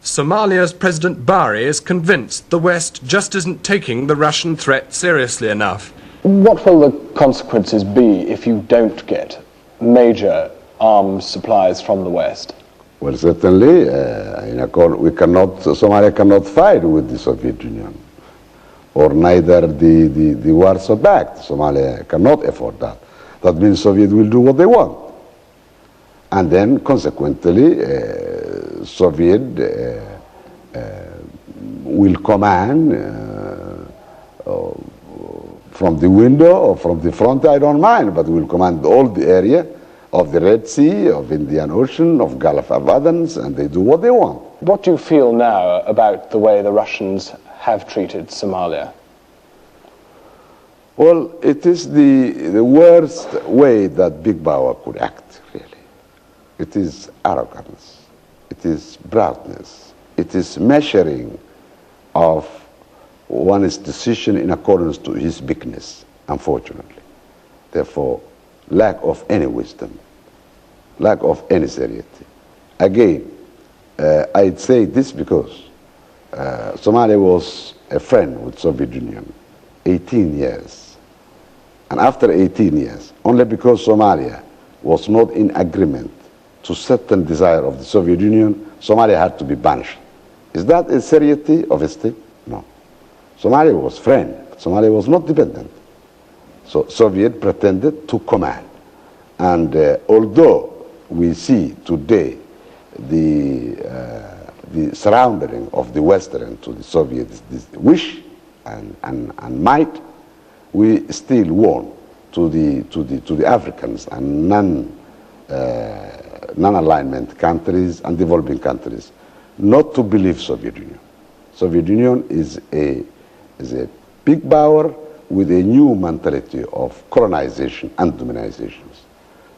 Somalia's President Barre is convinced the West just isn't taking the Russian threat seriously enough. What will the consequences be if you don't get major arms supplies from the West? Well, certainly, Somalia cannot fight with the Soviet Union, or neither the Warsaw Pact. Somalia cannot afford that. That means Soviet will do what they want. And then, consequently, Soviet will command from the window or from the front, I don't mind, but will command all the area of the Red Sea, of Indian Ocean, of Gulf of Aden, and they do what they want. What do you feel now about the way the Russians have treated Somalia? Well, it is the worst way that big power could act, really. It is arrogance. It is proudness. It is measuring of one's decision in accordance to his bigness, unfortunately. Therefore, lack of any wisdom, lack of any seriety. Again, I'd say this because Somalia was a friend with Soviet Union 18 years. And after 18 years, only because Somalia was not in agreement to certain desire of the Soviet Union, Somalia had to be banished. Is that a seriety of a state? No. Somalia was friend, but Somalia was not dependent. So Soviet pretended to command. And although we see today the surrounding of the Western to the Soviets, this wish and might, we still want to the Africans and non-alignment countries and developing countries not to believe Soviet Union. Soviet Union is a big power with a new mentality of colonization and dominization.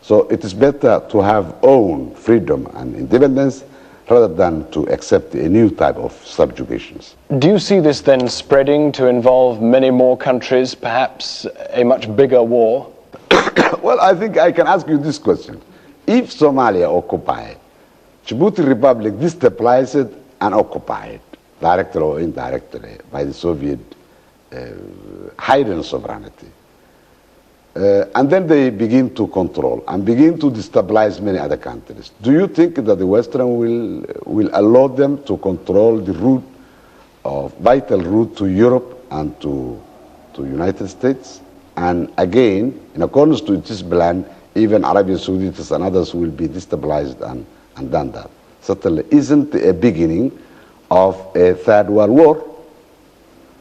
So it is better to have own freedom and independence rather than to accept a new type of subjugations. Do you see this then spreading to involve many more countries, perhaps a much bigger war? Well, I think I can ask you this question. If Somalia occupied, Djibouti Republic destabilized and occupied, directly or indirectly, by the Soviet hidden sovereignty, and then they begin to control and begin to destabilize many other countries. Do you think that the Western will allow them to control the route of vital route to Europe and to United States? And again, in accordance to this plan, even Arabian Saudis and others will be destabilized and done that. Certainly isn't a beginning of a third world war.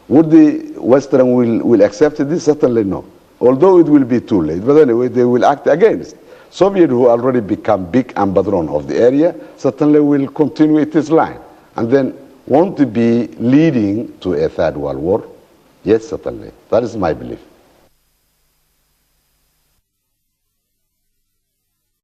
Would the Western will accept this? Certainly no. Although it will be too late, but anyway, they will act against. Soviet, who already become big ambassador of the area, certainly will continue its line. And then want to be leading to a third world war? Yes, certainly. That is my belief.